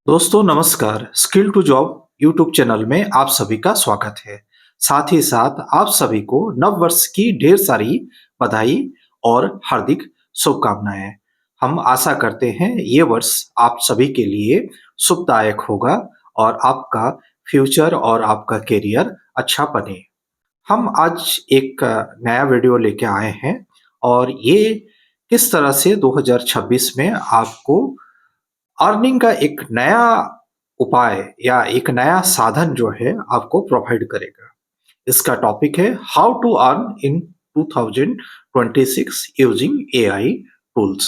दोस्तों नमस्कार। Skill to job YouTube channel में आप सभी का स्वागत है। साथ ही साथ आप सभी को नव वर्ष की ढेर सारी बधाई और हार्दिक शुभकामनाएं। हम आशा करते हैं ये वर्ष आप सभी के लिए शुभदायक होगा और आपका फ्यूचर और आपका करियर अच्छा बने। हम आज एक नया वीडियो लेके आए हैं और ये किस तरह से 2026 में आपको अर्निंग का एक नया उपाय या एक नया साधन जो है आपको प्रोवाइड करेगा। इसका टॉपिक है how to earn in 2026 using AI tools.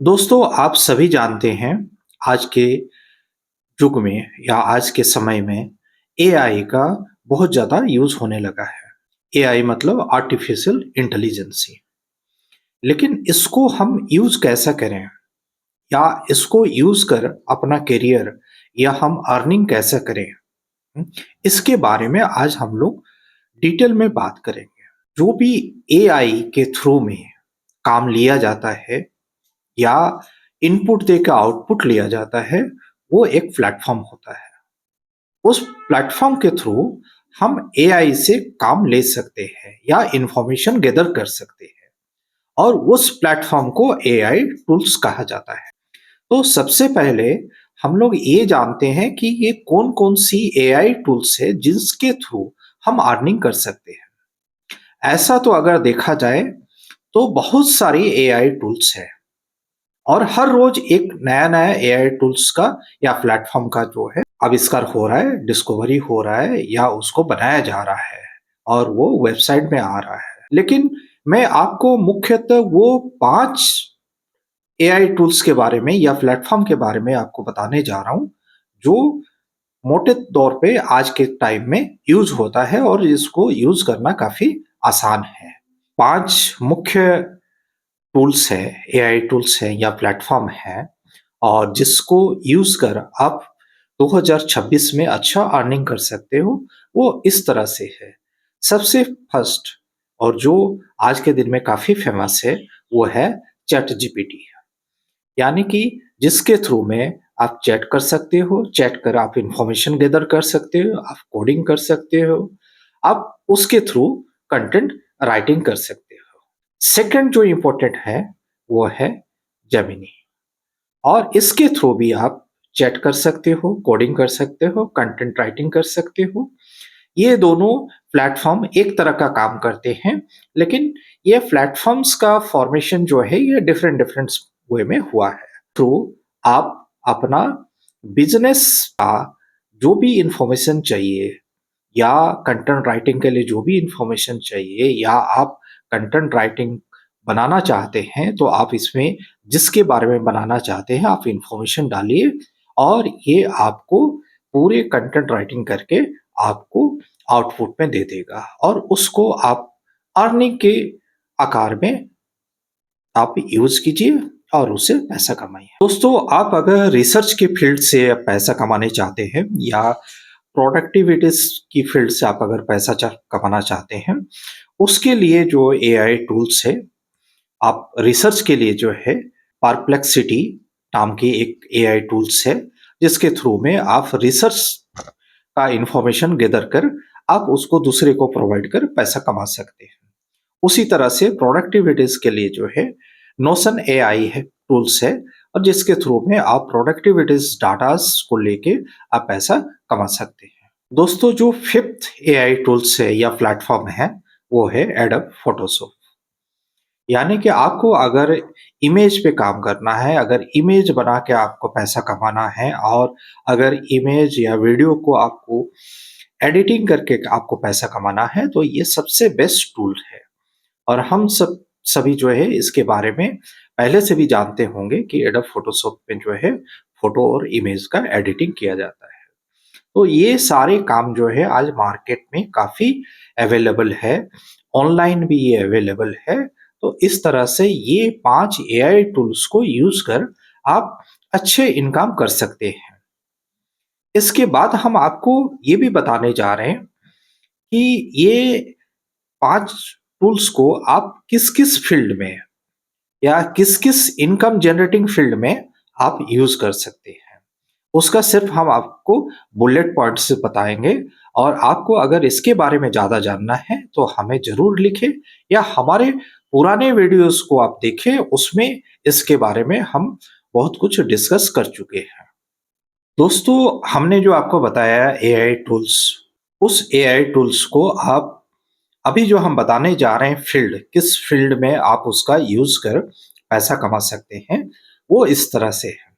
दोस्तों आप सभी जानते हैं आज के युग में या आज के समय में एआई का बहुत ज़्यादा यूज़ होने लगा है। एआई मतलब आर्टिफिशियल इंटेलिजेंसी। लेकिन इसको हम यूज़ कैसे करें या इसको यूज कर अपना करियर या हम अर्निंग कैसे करें, इसके बारे में आज हम लोग डिटेल में बात करेंगे। जो भी एआई के थ्रू में काम लिया जाता है या इनपुट देकर आउटपुट लिया जाता है, वो एक प्लेटफॉर्म होता है। उस प्लेटफॉर्म के थ्रू हम एआई से काम ले सकते हैं या इंफॉर्मेशन गैदर कर सकते हैं और उस प्लेटफॉर्म को एआई टूल्स कहा जाता है। तो सबसे पहले हम लोग ये जानते हैं कि ये कौन-कौन सी एआई टूल्स है जिसके थ्रू हम अर्निंग कर सकते हैं। ऐसा तो अगर देखा जाए तो बहुत सारी एआई टूल्स है और हर रोज एक नया-नया एआई टूल्स का या प्लेटफॉर्म का जो है आविष्कार हो रहा है, डिस्कवरी हो रहा है या उसको बनाया जा रहा है और वो वेबसाइट में आ रहा है। लेकिन मैं आपको मुख्यतः वो 5 एआई टूल्स के बारे में या प्लेटफॉर्म के बारे में आपको बताने जा रहा हूँ, जो मोटे तौर पे आज के टाइम में यूज़ होता है और इसको यूज़ करना काफ़ी आसान है। 5 मुख्य टूल्स हैं, एआई टूल्स हैं या प्लेटफॉर्म हैं और जिसको यूज़ कर आप 2026 में अच्छा अर्निंग कर सकते हो, वो इस तरह से है। सबसे फर्स्ट और जो आज के दिन में काफ़ी फेमस है, वो है चैट जीपीटी। यानी कि जिसके थ्रू में आप चैट कर सकते हो, चैट कर आप इंफॉर्मेशन गैदर कर सकते हो, आप कोडिंग कर सकते हो, आप उसके थ्रू कंटेंट राइटिंग कर सकते हो। सेकंड जो इम्पोर्टेंट है, वो है जेमिनी और इसके थ्रू भी आप चैट कर सकते हो, कोडिंग कर सकते हो, कंटेंट राइटिंग कर सकते हो। ये दोनों प्लेटफ़ॉर्म एक तरह का काम करते हैं, लेकिन ये प्लेटफ़ॉर्म्स का फॉर्मेशन जो है ये डिफरेंट वे में हुआ है। थ्रू आप अपना बिज़नेस का जो भी इन्फॉर्मेशन चाहिए या कंटेंट राइटिंग के लिए जो भी इन्फॉर्मेशन चाहिए या आप कंटेंट राइटिंग बनाना चाहते हैं, तो आप इसमें जिसके बारे में बनाना चाहते हैं, आप इन्फॉर्मेशन डालिए और ये आपको पूरे कंटेंट राइटिंग करके आपको आउटपुट में दे देगा और उसको आप अर्निंग के आकार में आप यूज़ कीजिए और उससे पैसा कमाइए। दोस्तों आप अगर रिसर्च की फील्ड से पैसा कमाने चाहते हैं या प्रोडक्टिविटीज़ की फील्ड से आप अगर पैसा कमाना चाहते हैं, उसके लिए जो एआई टूल्स है, आप रिसर्च के लिए जो है परप्लेक्सिटी नाम की एक एआई टूल्स है, जिसके थ्रू में आप रिसर्च का इंफॉर्मेशन गैदर कर आप उसको दूसरे को प्रोवाइड कर पैसा कमा सकते हैं। उसी तरह से प्रोडक्टिविटीज़ के लिए जो है नोशन एआई है टूल्स है और जिसके थ्रू में आप प्रोडक्टिविटीज़ डाटास को लेके आप पैसा कमा सकते हैं। दोस्तों जो 5th एआई टूल्स है या प्लेटफ़ॉर्म है, वो है एडोब फोटोशॉप। यानी कि आपको अगर इमेज पे काम करना है, अगर इमेज बना के आपको पैसा कमाना है और अगर इमेज या वीडियो को आपको एडिटिंग करके आपको पैसा कमाना है, तो ये सबसे बेस्ट टूल है। और हम सभी जो है इसके बारे में पहले से भी जानते होंगे कि एडोब फोटोशॉप में जो है फ़ोटो और इमेज का एडिटिंग किया जाता है। तो ये सारे काम जो है आज मार्केट में काफ़ी अवेलेबल है, ऑनलाइन भी ये अवेलेबल है। तो इस तरह से ये 5 एआई टूल्स को यूज़ कर आप अच्छे इनकम कर सकते हैं। इसके बाद हम आपको ये भी बताने जा रहे हैं कि ये 5 टूल्स को आप किस-किस फ़ील्ड में या किस-किस इनकम जनरेटिंग फ़ील्ड में आप यूज़ कर सकते हैं। उसका सिर्फ हम आपको बुलेट पॉइंट्स बताएंगे। और आपको अगर इसके बारे में ज़्यादा जानना है तो हमें ज़रूर लिखें, या हमारे पुराने वीडियोस को आप देखें, उसमें इसके बारे में हम बहुत कुछ डिस्कस कर चुके हैं। दोस्तों, हमने जो आपको बताया एआई टूल्स, उस एआई टूल्स को आप अभी जो हम बताने जा रहे हैं फील्ड, किस फील्ड में आप उसका यूज़ कर पैसा कमा सकते हैं, वो इस तरह से है।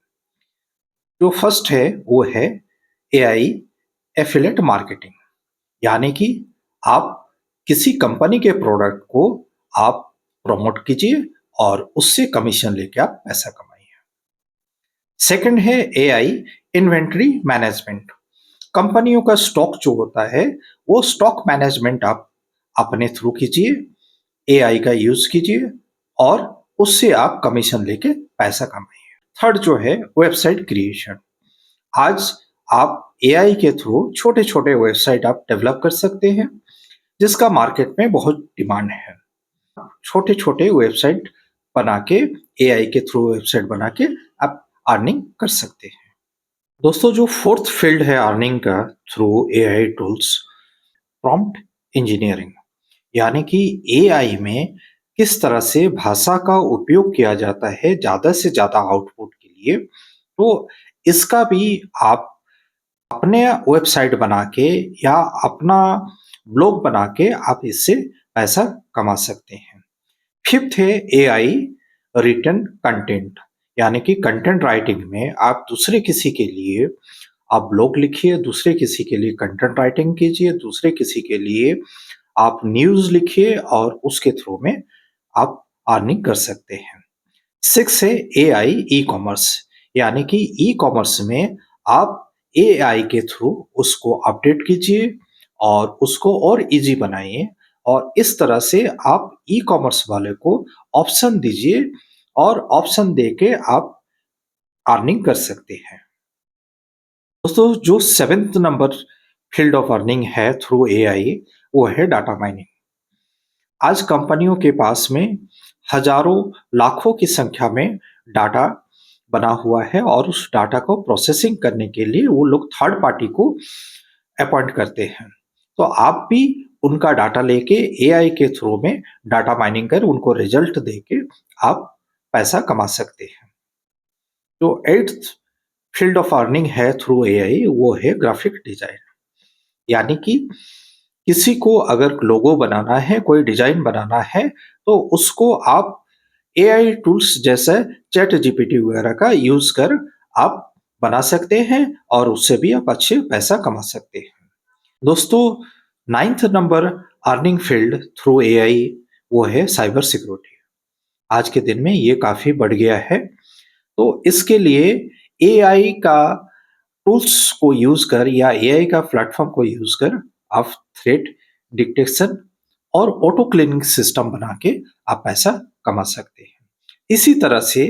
जो फर्स्ट है वो है एआई एफिलिएट मार्केटिंग, यानी कि आप किसी कंपनी के प्रोडक्ट को आप प्रमोट कीजिए और उससे कमीशन लेके आप पैसा कमाइए। सेकंड है एआई इन्वेंटरी मैनेजमेंट। कंपनियों का स्टॉक जो होता है, वो स्टॉक मैनेजमेंट आप अपने थ्रू कीजिए, एआई का यूज कीजिए और उससे आप कमीशन लेके पैसा कमाइए। थर्ड जो है वेबसाइट क्रिएशन। आज आप एआई के थ्रू छोटे छोटे वेबसाइट आप डेवलप कर सकते हैं, जिसका मार्केट में बहुत डिमांड है। छोटे छोटे वेबसाइट बना के, एआई के थ्रू वेबसाइट बना के आप अर्निंग कर सकते हैं। दोस्तों, जो फोर्थ फील्ड है अर्निंग का through AI tools, prompt engineering, यानी कि एआई में किस तरह से भाषा का उपयोग किया जाता है ज़्यादा से ज़्यादा आउटपुट के लिए। तो इसका भी आप अपने वेबसाइट बना के या अपना ब्लॉग बना के आप इससे पैसा कमा सकते हैं। फिफ्थ है एआई रिटन कंटेंट, यानी कि कंटेंट राइटिंग में आप दूसरे किसी के लिए आप ब्लॉग लिखिए, दूसरे किसी के लिए कंटेंट राइटिंग कीजिए, दूसरे किसी के लिए आप न्यूज़ लिखिए और उसके थ्रू में आप अर्निंग कर सकते हैं। सिक्स है एआई ई कॉमर्स, यानी कि ई कॉमर्स में आप एआई के थ्रू उसको अपडेट कीजिए और उसको और इजी बनाइए, और इस तरह से आप ई कॉमर्स वाले को ऑप्शन दीजिए और ऑप्शन देके आप अर्निंग कर सकते हैं। दोस्तों, जो seventh number field of earning है थ्रू एआई, वो है डाटा माइनिंग। आज कंपनियों के पास में हजारों लाखों की संख्या में डाटा बना हुआ है और उस डाटा को प्रोसेसिंग करने के लिए वो लोग थर्ड पार्टी को अपॉइंट करते हैं। तो आप भी उनका डाटा लेके एआई के थ्रू में डाटा माइनिंग कर उनको रिजल्ट देके आप पैसा कमा सकते हैं। जो एट्थ फील्ड ऑफ अर्निंग है थ्रू एआई, वो है ग्राफिक डिजाइन, यानी कि किसी को अगर लोगो बनाना है, कोई डिजाइन बनाना है, तो उसको आप एआई टूल्स जैसे चैट जीपीटी वगैरह का यूज कर आप बना सकते हैं और उससे भी आप अच्छे पैसा कमा सकते हैं। दोस्तों, ninth number earning field through AI वो है साइबर सिक्योरिटी। आज के दिन में ये काफी बढ़ गया है, तो इसके लिए एआई का टूल्स को यूज कर या एआई का प्लेटफॉर्म को यूज कर आप थ्रेट डिटेक्शन और ऑटो क्लीनिंग सिस्टम बना के आप पैसा कमा सकते हैं। इसी तरह से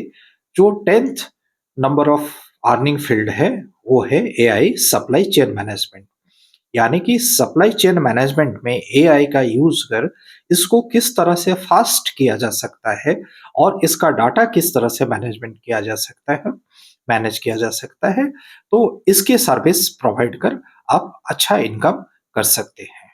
जो 10th number of earning field है वो है एआई सप्लाई चेन मैनेजमेंट, यानी कि सप्लाई चेन मैनेजमेंट में एआई का यूज कर इसको किस तरह से फास्ट किया जा सकता है और इसका डाटा किस तरह से मैनेजमेंट किया जा सकता है, मैनेज किया जा सकता है, तो इसके सर्विस प्रोवाइड कर आप अच्छा इनकम कर सकते हैं।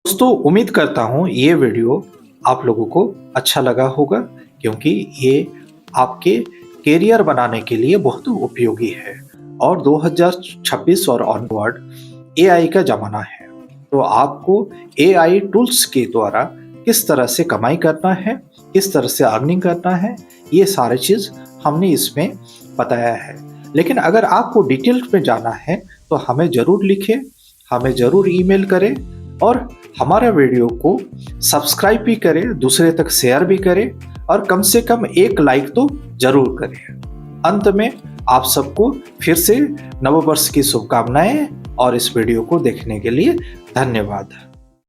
दोस्तों, उम्मीद करता हूँ ये वीडियो आप लोगों को अच्छा लगा होगा, क्योंकि ये आपके करियर बनाने के लिए बहुत उपयोगी है और 2026 और ऑनवर्ड एआई का ज़माना है। तो आपको एआई टूल्स के द्वारा किस तरह से कमाई करना है, किस तरह से अर्निंग करना है, ये सारी चीज़ हमने इसमें बताया है। लेकिन अगर आपको डिटेल्स में जाना है तो हमें ज़रूर लिखें, हमें ज़रूर ईमेल करें और हमारा वीडियो को सब्सक्राइब भी करें, दूसरे तक शेयर भी करें और कम से कम एक लाइक तो जरूर करें। अंत में आप सबको फिर से नववर्ष की शुभकामनाएं और इस वीडियो को देखने के लिए धन्यवाद।